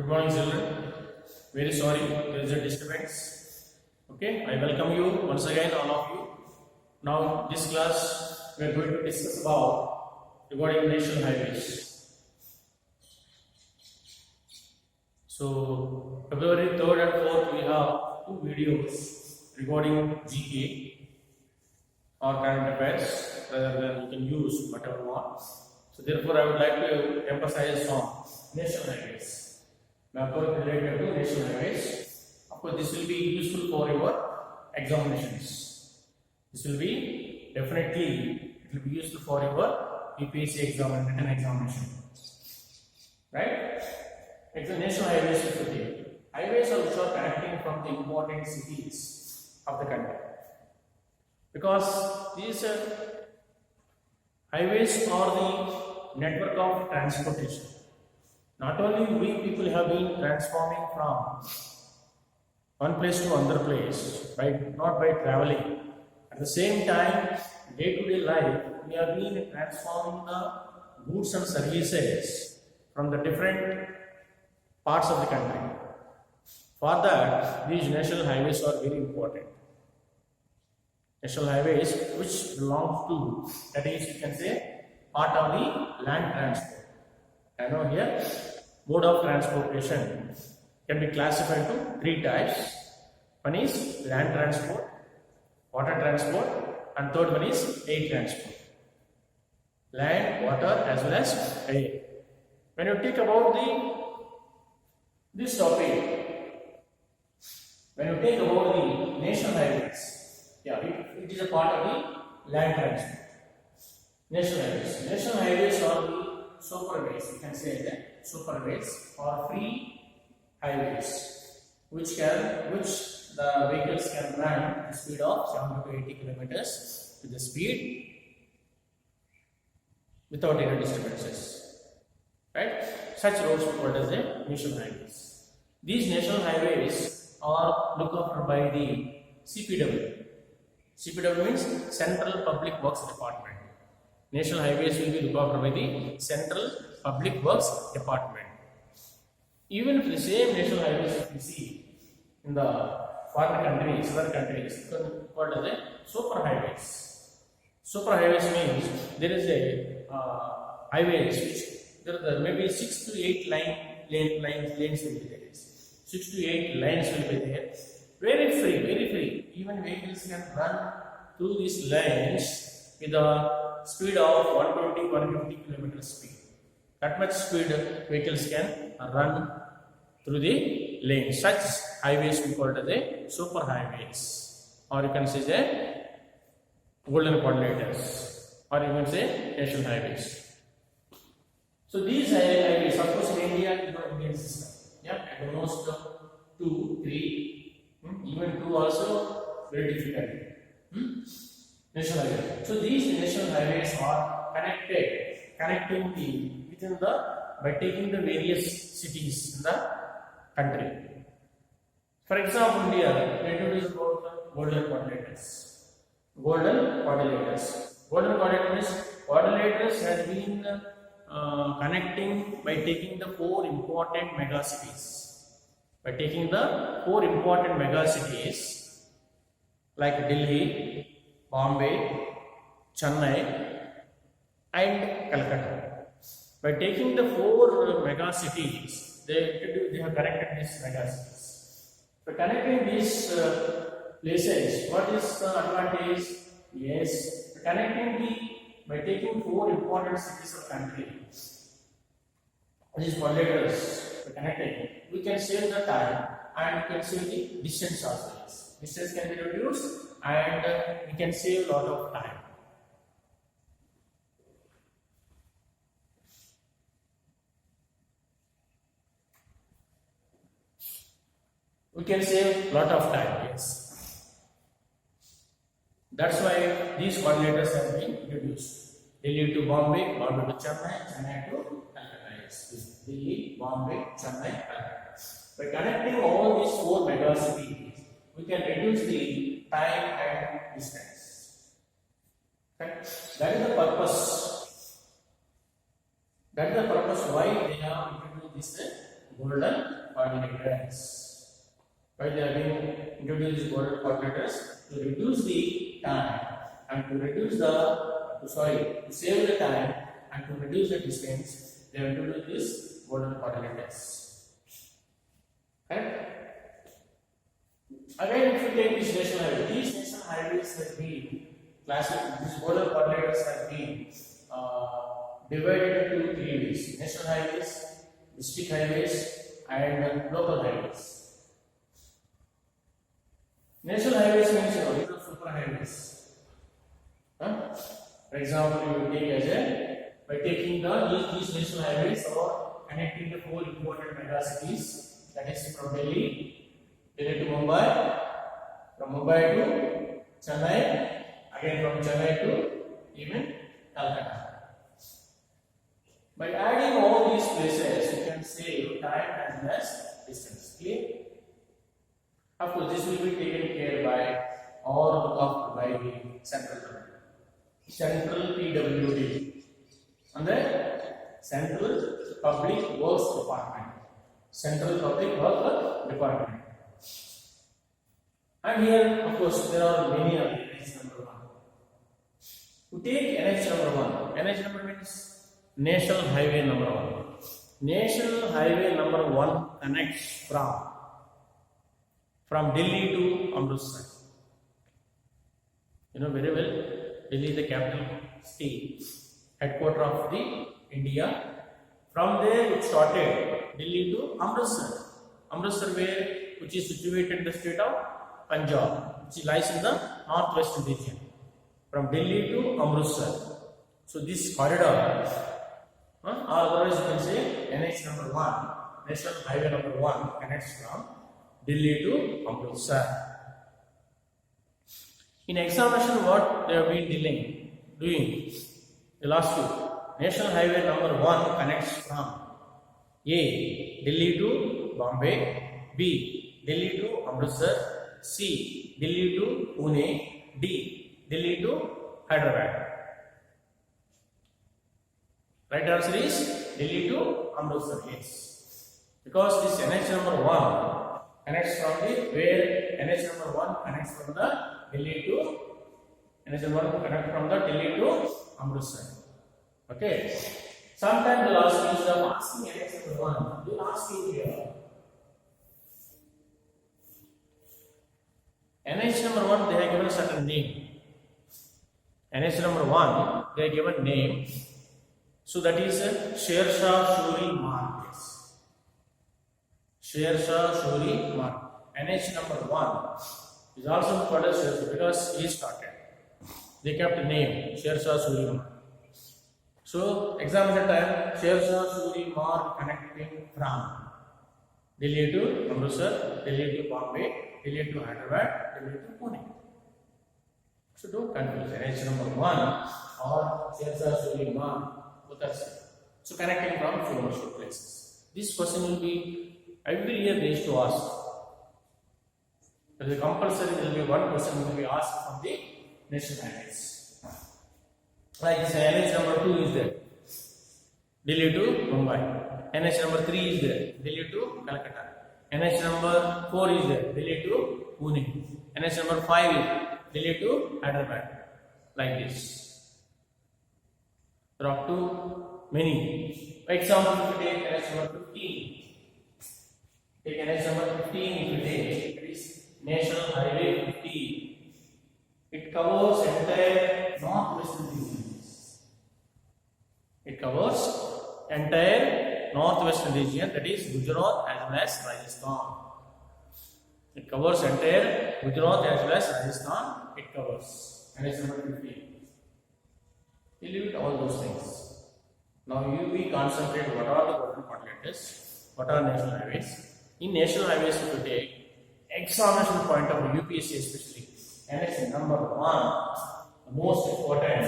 Good morning, children. Very sorry, there is a disturbance. Okay, I welcome you once again, all of you. Now, this class we are going to discuss about regarding national highways. So, February 3rd and 4th, we have two videos regarding GK or current affairs. Rather than you can use whatever you want. So, therefore, I would like to emphasize on national highways. Map related to national highways. Of course, this will be useful for your examinations. This will be definitely it will be useful for your UPSC exam and written examination. Right? National highways is okay. Highways are which are connecting from the important cities of the country. Because these highways are the network of transportation. Not only we people have been transforming from one place to another place, not by traveling. At the same time, day-to-day life, we have been transforming the goods and services from the different parts of the country. For that, these national highways are very important. National highways, which belongs to, that is, you can say, part of the land transport. I know here, mode of transportation can be classified to three types. One is land transport, water transport, and third one is air transport. Land, water, as well as air. When you think about this topic, when you think about the national highways, it is a part of the land transport. National highways. National highways are the superways, you can say that superways or free highways, which the vehicles can run at the speed of 70 to 80 kilometers with the speed without any disturbances. Right? Such roads are called as the national highways. These national highways are looked after by the CPW. CPW means Central Public Works Department. National highways will be looked after by the Central Public Works Department. Even if the same national highways we see in the foreign countries, other countries, called as the super highways. Super highways means there is a highways which there may be 6 to 8 lanes will be there. 6 to 8 lanes will be there. Very free. Even vehicles can run through these lanes with a speed of 120-150 km speed. That much speed vehicles can run through the lane. Such highways we call it as a super highways, or you can say the golden quadrilaters, or you can say national highways. So these highways, of course, in India, Indian system. At the most 2, 3, even 2 also very difficult. National highways. So these national highways are connecting by taking the various cities in the country. For example, here we introduce about the golden quadrilaters. Golden quadrilaters has been connecting by taking the 4 important mega cities. By taking the 4 important mega cities like Delhi, Bombay, Chennai, and Calcutta. By taking the 4 mega cities, they have connected these mega cities. By connecting these places, what is the advantage? Yes, by taking 4 important cities of country, these quadrilaters, by connecting, we can save the time and we can save the distance also. Distance can be reduced and we can save a lot of time. We can save a lot of time, yes. That's why these quadrilaters have been introduced. Delhi to Bombay, Bombay to Chennai, Chennai to Calcutta. Delhi, Bombay, Chennai, Calcutta. By connecting all these 4 mega cities, we can reduce the time and distance. Okay? That is the purpose. That is the purpose why they have introduced this golden coordinators. Why they have been introduced these golden coordinators? To reduce the time and to reduce the to save the time and to reduce the distance. They have introduced these golden coordinators. Correct? Again, if you take these national highways, these national highways have been classified. These golden coordinators have been divided into three ways: national highways, district highways, and local highways. National highways means these are super highways. For example, you will take as a by taking these national highways or connecting the four important mega cities, that is from Delhi to Mumbai, from Mumbai to Chennai, again from Chennai to even Calcutta. By adding all these places, you can save time as well as distance. Clear? Of course, this will be taken care by or looked after by the central PWD and the Central Public Works Department. Central Public Works Department. And here, of course, there are many of the NH number 1. To take NH number 1, NH number means National Highway number 1. National Highway number 1 connects from Delhi to Amritsar. You know very well, Delhi is the capital state, headquarters of the India. From there it started Delhi to Amritsar. Amritsar which is situated in the state of Punjab, which lies in the northwestern region. From Delhi to Amritsar. So this corridor, or otherwise you can say NH number 1, National Highway number 1 connects from Delhi to Amritsar. In examination, what they have been doing, they'll ask you, National Highway number 1 connects from A. Delhi to Bombay, B. Delhi to Amritsar, C. Delhi to Pune, D. Delhi to Hyderabad. Right answer is Delhi to Amritsar, yes. Because this NH number 1 connects from where NH number 1 connects from the Delhi to NH number 1 connects from the Delhi to Amritsar. Okay. Sometimes they'll ask you, instead of asking NH number 1, they'll ask you here. NH number 1, they have given a certain name. NH number 1, they have given name. So that is Sher Shah Suri Marg. Sher Shah Suri Marg. NH number 1 is also called as Sher Shah because he started. They kept the name Sher Shah Suri Marg. So example time Sher Shah Suri Marg connecting from Delhi to Amritsar, Delhi to Bombay, Delhi to Hyderabad, Delhi to Pune. So don't confuse NH number 1 or Sher Shah Suri Marg. So connecting from few places. This question will be every year they used to ask. There is a compulsory, there will be one question will be asked from the national highways. Like this NH number 2 is there, Delhi to Mumbai. NH number 3 is there, Delhi to Calcutta. NH number 4 is there, Delhi to Pune. NH number 5 is Delhi to Hyderabad. Like this. There are too many. For example, if you take NH number 15, take NH number 15 if you take, it is National Highway 15. It covers entire northwestern region. It covers entire northwestern region, that is Gujarat as well as Rajasthan. It covers entire Gujarat as well as Rajasthan. It covers NH number 15. Delete all those things. Now you will concentrate what are the golden coordinators, what are national highways. In national highways, if you take examination point of UPSC especially, NH number 1, the most important,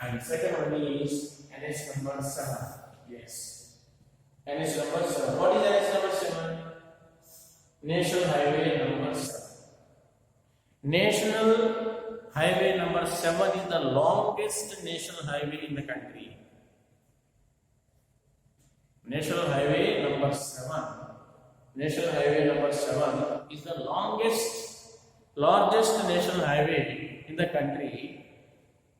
and second one is NH number 7. Yes. NH number 7. What is NH number 7? National Highway number 7. National Highway number 7 is the longest national highway in the country. National Highway number 7 National Highway number 7 is the largest national highway in the country.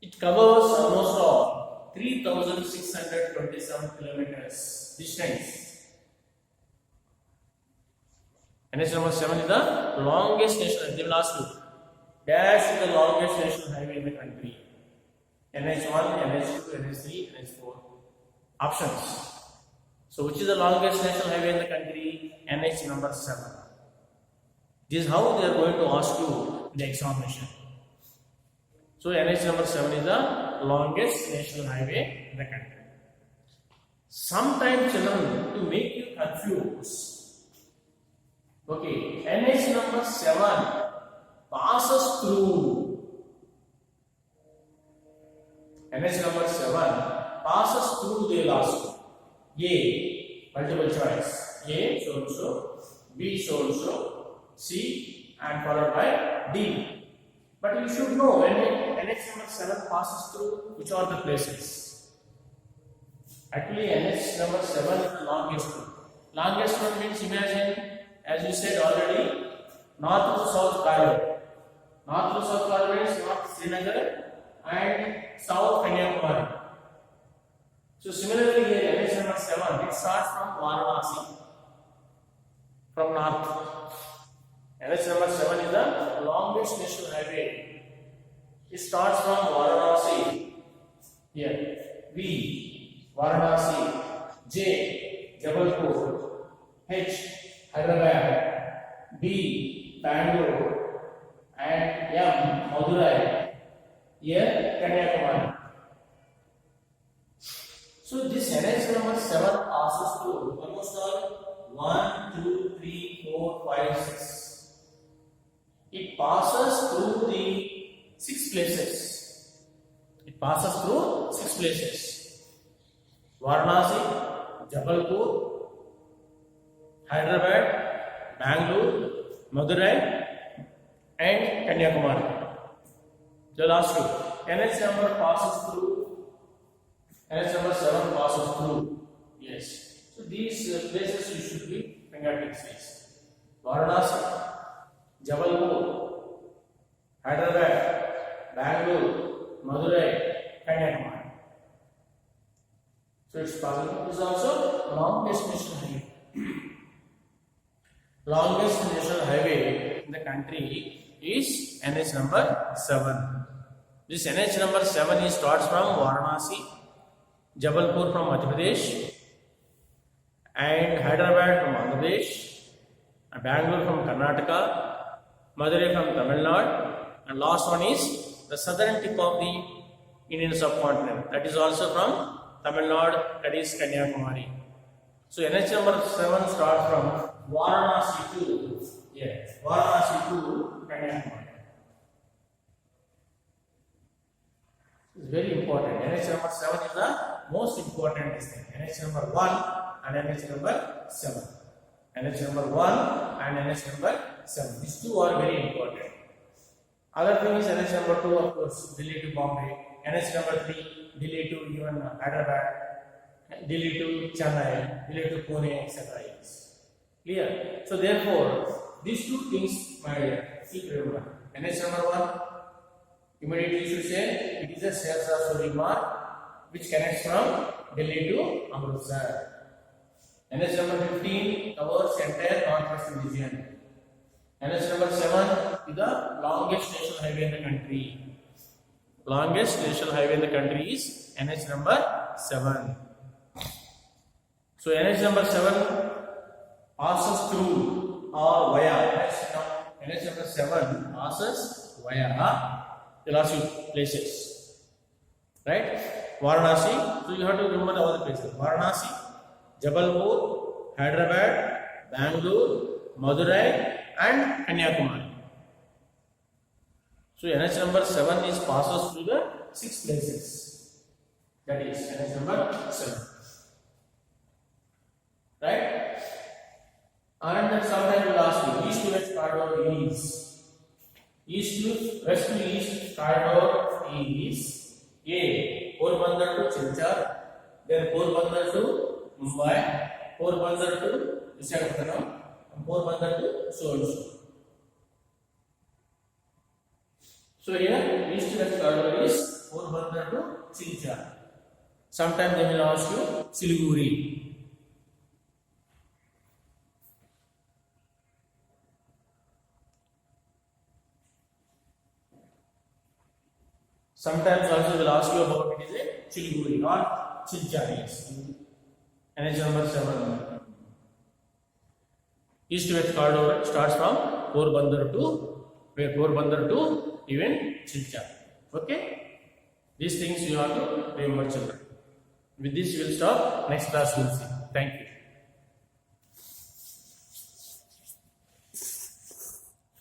It covers almost all 3,627 kilometers distance. NH number 7 is the longest national. They will ask you, dash is the longest national highway in the country. NH1, NH2, NH3, NH4. Options. So, which is the longest national highway in the country? NH number 7. This is how they are going to ask you in the examination. So, NH number 7 is the longest national highway in the country. Sometimes, children, to make you confused, okay, NH number 7 passes through. NH number 7 passes through the last. A, multiple choice. A, so and so. B, so and so. C, and followed by D. But you should know when NH number 7 passes through, which are the places. Actually, NH number 7 is the longest one. Longest one means, imagine, as you said already, north to south corridor. North to south corridor means north Srinagar and south Kanyakumari. So similarly here NH number 7, it starts from Varanasi from north. NH number 7 is the longest national highway. It starts from Varanasi here. V, Varanasi. J, Jabalpur. H, Hyderabad. B, Bangalore. And M, Madurai. Here, Kanyakumari. So this NH number 7 passes through almost all 1, 2, 3, 4, 5, 6. It passes through the 6 places. It passes through 6 places. Varanasi, Jabalpur, Hyderabad, Bangalore, Madurai, and Kanyakumari. The last two. NH number passes through. NH number 7 passes through. Yes. So these places you should be fingertips size. Varanasi, Jabalpur, Hyderabad, Bangalore, Madurai, Kanyakumari. So it's possible. It is also longest national highway. Longest national highway in the country is NH number 7. This NH number 7 starts from Varanasi, Jabalpur from Madhya Pradesh, and Hyderabad from Andhra Pradesh, and Bangalore from Karnataka, Madurai from Tamil Nadu, and last one is the southern tip of the Indian subcontinent. That is also from Tamil Nadu, that is Kanyakumari. So NH number 7 starts from Varanasi to Kanyakumari. It's very important. NH number 7 is the most important thing. NH number 1 and NH number 7. NH number 1 and NH number 7. These two are very important. Other thing is NH number 2, of course, Delhi to Bombay. NH number 3, Delhi to even Hyderabad, Delhi to Chennai, Delhi to Pune, etc. Clear? So therefore, these two things, my dear, keep remember. NH number 1, immediately you should say it is a Sahasrara mark which connects from Delhi to Amritsar. NH number 15 covers entire northwestern region. NH number 7 is the longest national highway in the country. Longest national highway in the country is NH number 7. So NH number 7 passes through or via NH number 7 passes via the last few places. Right? Varanasi. So you have to remember all the places. Varanasi, Jabalpur, Hyderabad, Bangalore, Madurai, and Kanyakumari. So NH number 7 is passes through the 6 places. That is NH number 7. Right? And sometimes you will ask you, east to west corridor is. East to west to east corridor is A. Porbandar to Silchar, then Porbandar to Mumbai, Porbandar to Visakhapatnam, from Porbandar to so and so. So here east west corridor is Porbandar to Silchar. Sometimes they will ask you Siliguri. Sometimes also will ask you about it is a Siliguri or Silchar. Yes. NH number 7. East west corridor starts from Porbandar to even Silchar. Okay? These things you have to remember, children. With this we will stop. Next class we will see. Thank you.